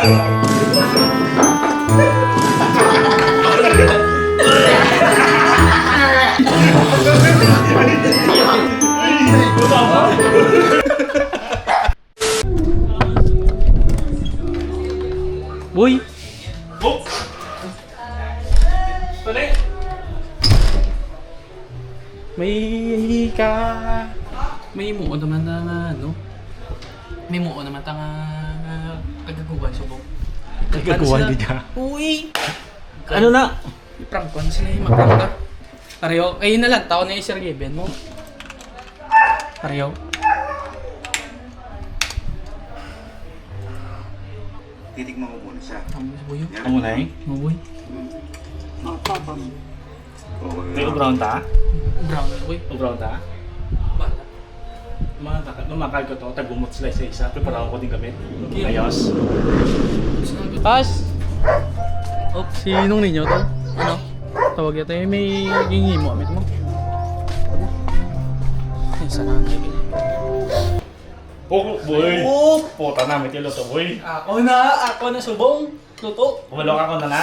Boy! Oh! Tuloy! May muo naman na ano? May muo naman ta nga kagaguhan subok. Kagaguhan din ka? Uy! Ano na? Prank ko sila yung magprank ka. Ariyo, ayun na lang, tao na yung Sir Gaben mo. Ariyo. Titignan mo muna siya. Tama sa buyo. Amo na eh? Mabuy. May brown ta? Brown na buy. Brown ta? Bala. Mamakal ko to, tagumot sila isa-isa. Preparahan ko din kami. Okay. Ayos. Pas! Oh, sinong ninyo to? Ano? Tawag yata yung may gingi mo amit mo. Ay, sana ang gingi. Oh, boy! Oh! Puta na, may tilo to, boy. Ako na subong. Luto. Kumalok ako na na.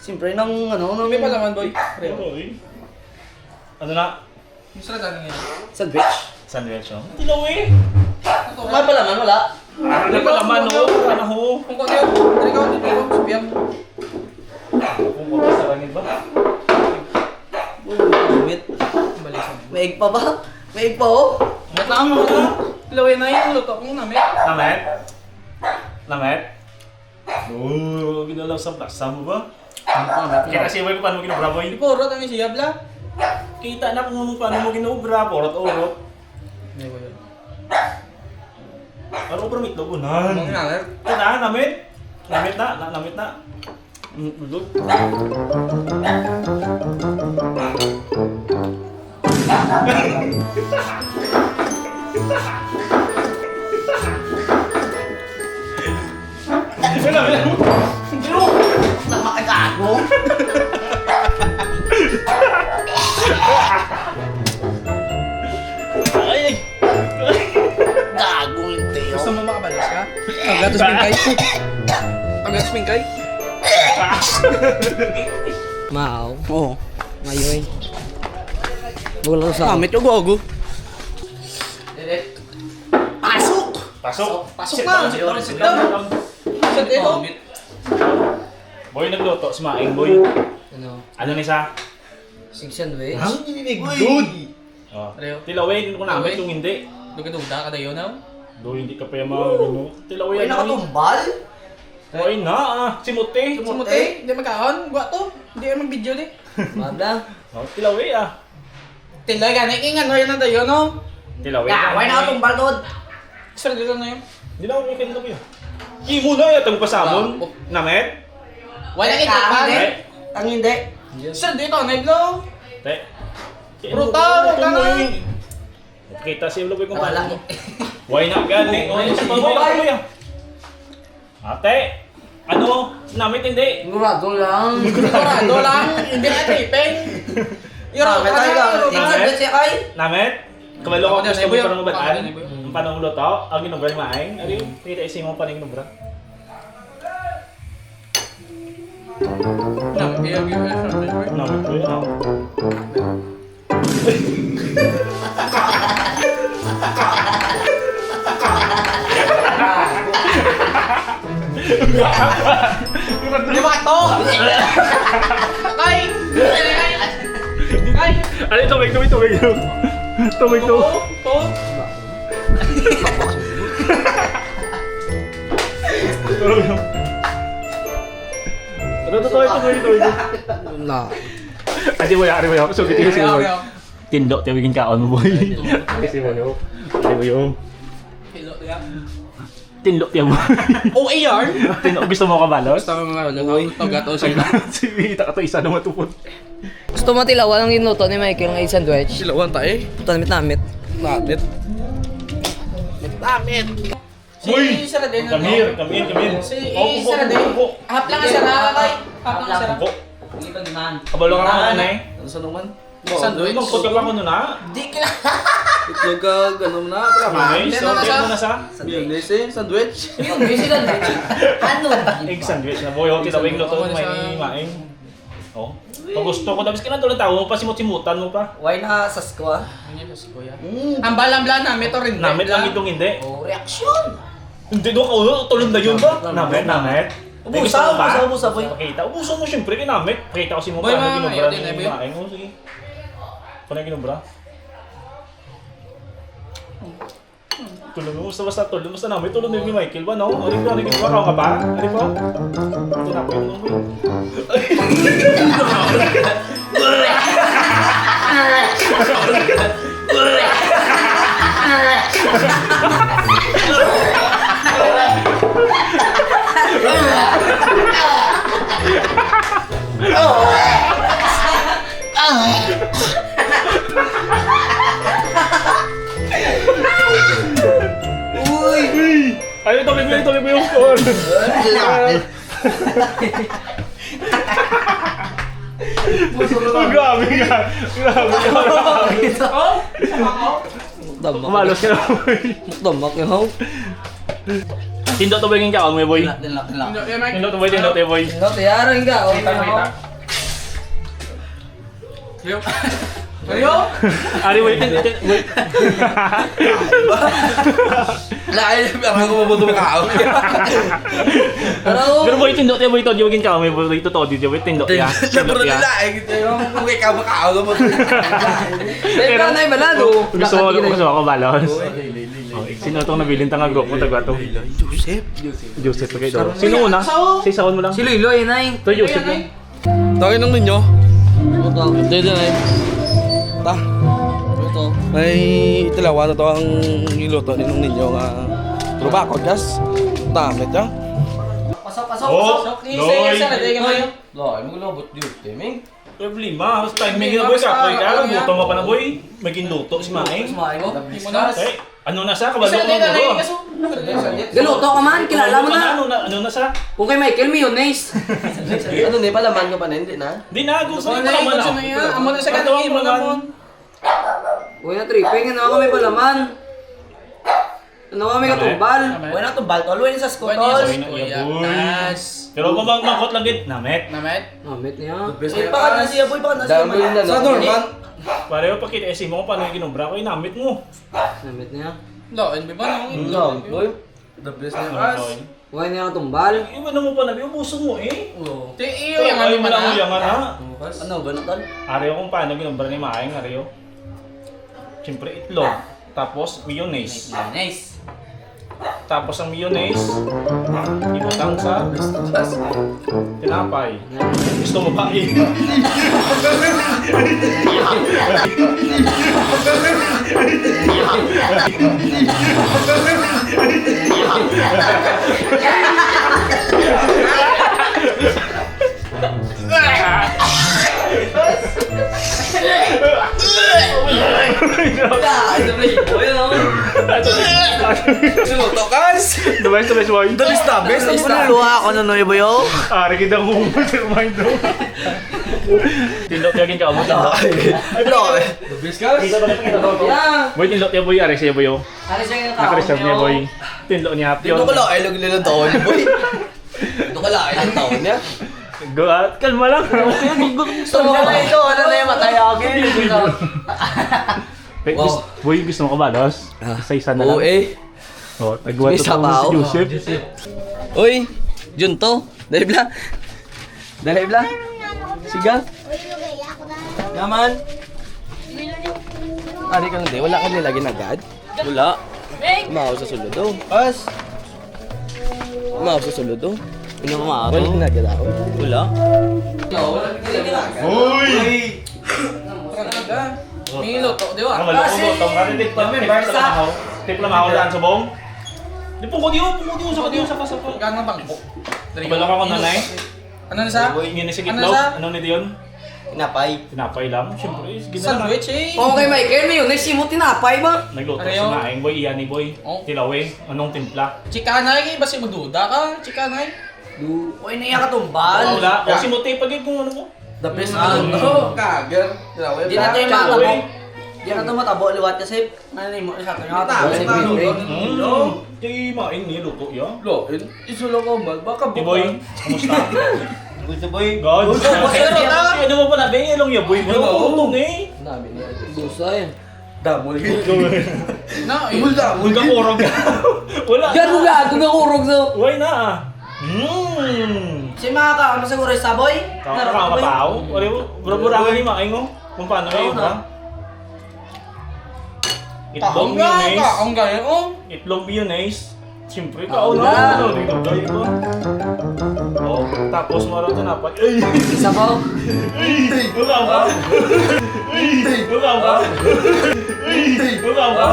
Siyempre nang ano, May palaman boy. Boy. Ano na? Yung sarada nga yan. sandwich. Sandwich, oh. Tilaw eh! May palaman, wala. Ano pa naman, oh? Ano ho? Kung kung yun, dali ka dito ko, sabihan. Kung papasarangin ba? Lumit. Balisan. May egg pa ba? May egg pa oh. Matang mo na. Laway na yung luto kong namit. Lamet? Lamet? Oo, ginalaw sa plaza mo ba? Kita si Boy kung paano mo ginobra, Hindi boy. po, urot ang isiyabla. Kita na kung paano mo ginobra, porot-orot. Hindi ko yun. Ano ba meat logo na? Mga nalar. Ito na, namit. Namit na, namit na. Ulog. Nakakagago. Ay! Gago yung Teo. Gusto mo makabalas ka? Paggatos pingkay. Paggatos pingkay. Mao. Oo. Ngayon. Wala sa. Namit yung gogo. Pasok! Pasok! Pasok Sit na! down, sit down, sit down. Sa dito. Boy, nagluto. Sumaing, boy. Ano? Ano ni sa? Sing sandwich. Good! Oh. Ariyo. Tilawin ko namin kung hindi. Duga-duga ka dayo na. Do, hindi ka pa yung mga gano. Tilawin Uy, nakatumbal? Ay na ah! Simuti! Sumuti. Hindi magkaon. Gwa to. Hindi ka mag-video di. Mabla. Oh, tilawin ah! Tilay ka na. Ingan no yun na dayo no. Tilawin Why nakatumbal doon? Sir, dito na yun. Hindi na ako may kanila yun. Imo na yung itong pasamon. Oh. Namet? Wala kita pa. Hindi. Ang hindi. Sir, dito. Naiblo. Te. Brutal, ka na. Kita siya ulo kung Wala. paano. Why not gani? Oh, sa pagmay lang ko Ate, ano? Namit hindi. Sigurado lang. Sigurado lang. Hindi na taping. Mabla tayo. Sing sandwich siya kay. Namet? Kabalo ko Ako gusto din, mo Iboy. parang mabataan. Ako din, Iboy. Paano mo luto? Ang ginobra ni Maeng. Ari, kita isi mo pa ning ginobra. Namit ko yun. Lima to! Kay! Kay! Ano, tubig. Tubig to. To! Tubig. Na. Kasi mo yan. So, kita kasi mo. Tindo, tawagin kaon mo, boy. Kasi mo yun. Kasi mo yun. Tindo, tiyan mo. Oh, AR? Tindo, gusto mo kabalos? Basta mga ulo. Togato sa ila. Si Vita ka to isa na matupod. Gusto mo tilawan ang ginuto ni Michael ng sandwich? Silawan tayo. Namit. Namit. Namit. Uy! Si Saradin. Kamir. Si Saradin. Hap lang siya na kay. Hap lang siya na. Kabalo ka naman, anay. Ano sa naman? Sandwich. Magpot ka pa ko nun ha? Di kila. Itlog ka, ganun na. Mayonnaise? Okay mo na sa? Mayonnaise eh, sandwich. Yung busy lang. Ano? Egg sandwich na boy. Okay, tawag luto Ako na may sa- maing. Oh. Pag gusto ko, tapos kinatulang tao mo pa, simut-simutan mo pa. Why na sas ko ah? Hindi sa kuya. Ang balambla namin to rin. Namit lang itong hindi. Oh, reaksyon. Hindi doon ka, tulad na yun ba? Namit. Ubusa, ubusa, boy. Pakita, ubusa mo syempre, kinamit. Pakita ko si mo Boy, paano mga ginubra ayaw din, ni Boy. Maing. Oh, sige. Paano ginubra? Tulong mo, basta tulong mo sa namin. Tulong mo ni Michael ba, no? Ano ba, ginubra ka ka ba? Ano ba? Tinapin mo mo. Ay, tabi mo yung phone. Grabe ka. Damak. Malos ka na, boy. Damak yung haw. Tindot to boy yung kaon mo, boy. Dilak. Tindot to boy. No, tiyaran ka. Okay. Ayo! Ari, wait. Lain, parang ko mabuto ka. Pero boy, tindot ya boy to, yung kaon mo, boy. Totoo, di boy, tindot ya. Siyempre nila eh, kung kay ka mo. Teka na yung balado. Gusto mo balos. Sino itong nabilin tanga group mo, tagwa to? Joseph, okay daw. Sino una? Sa isaon mo lang. Si Luloy, nay. Ito, Joseph lang. Tawagin ng ninyo. Dito na eh. Ta. Ito. May tilawa na to ang niluto ninong ninyo nga trubakot gas. Damit ya. Pasok. Oh, Loy. Loy, mo lobot yun, teming. Problema, basta timing na boy ka. Boy ka, luto mo pa na boy. Maging luto si Maing. Kumain mo. Eh, ano na sa? Kabalo ko ng gulo. Galuto ka man, kilala mo na. Ano na sa? Kung kay Michael, mayonnaise. Ano ni palaman ko pa na hindi na. Di na, gusto mo Ano pa na naman yung niya? Amo na sa kanang imo na mo. Uy na tripping, ano kami palaman. Ano kami katumbal. Uy na tumbal, tol. Uy sa Skotol. Kuya. Boy. Tas. Pero kung magmakot lang git, namet. Namet. Namit niya. Eh, baka na siya, boy, baka na siya. Dami yun na, no? Sa Norman. Pareho pa kita mo kung paano yung ginumbra ko, namit mo. Namit niya. Lo, ano ba nang No, boy. The best na Ano, Uy niya katumbal. Iwan na mo pa nabi, ubuso mo eh. Ti iyo yang ami man. Yung ha. Ano, ganun tol? Ariyo kung paano ginumbra ni Maing, ariyo. Siyempre itlog, tapos mayonnaise. Mayonnaise. Tapos ang mayonnaise, ibutang sa tinapay. Gusto mo ba Niluto kas. The best boy. The best na best. Luha ako na noy boyo. Ari kita mo mind do. Tindot yagin ka mo tindot. The best kas. Yeah. Boy tindot ya boy ari siya boy. Ano siya yung Naka-reserve niya boy. Tindot niya hapyon. Dito ko lang ay log nilang taon boy. Dito ko lang ay lang taon niya. Go out. Kalma lang. Gusto mo na ito, ano na yung matayagin? Wait, boy gusto mo ka balos? Isa-isa na lang. Oo eh. Oh, tagwa May to sabaw. si Joseph. Uy, Junto. Dali bla. Dali bla. Siga. Yaman. Ari ka hindi, wala ka nilagyan agad? Wala. Maaw sa sulod do. Pas. Maaw sa sulod do. Ano mo maato? Wala nilagyan ako. Wala. Uy! May luto, di ba? Ang maloko tong kada tip lang ako daan sa bong. Di pungko diyo sa kasapa. Gana bangko. Balak ako nanay. Ano na sa? Ingin si Ano Gitlog. sa? Ano ni Dion? Tinapay. Tinapay lang. Siyempre, ginala. Sandwich eh. Kung kay Michael, mayonnaise mo tinapay ba? Nagluto si Ariyo. Maing boy, iyan ni boy. Oh. Tilawe, anong timpla? Chikanay, basi magduda ka. Chikanay. Uy, naiya katumbal. Wala, kasi mo tayo pag kung ano mo. The best ano? Kager. Di na tayo matabo. Di na tayo matabo, liwat kasi. Ano mo, isa tayo matabo. Di main ni luto ya. Lo, isulo ko ba? Baka Boy, kumusta? Gusto boy. God. Ano mo pa na beng elong ya boy? Ano ni? Namin niya. Busay. Damol. Na, Mulda. Hulga kurog. Wala. Yan mo ga, kung urog so. Why na? Si mga ka, ano siguro sa boy? Kakakapao? Wala mo, bura-burangan ni Maing mo. Kung paano na yun, ha? Itlog mayonnaise. Ang ganyan, oh. Itlog mayonnaise. Siyempre, kauna. Dito, dito. Oh, tapos mo rin tinapay. Ay! Isa po. Bukaw ka! Bukaw ka! Bukaw ka!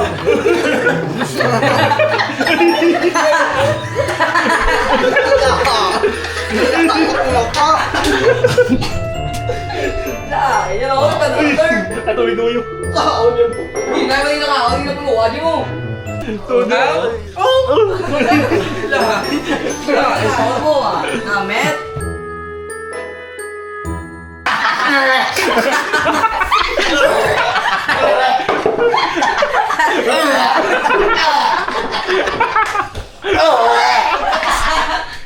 Yan ako, tanong. Katuloy-tuloy. Hindi na kanina ka, hindi na puluwa, di mo. Ako mo ah. Namet.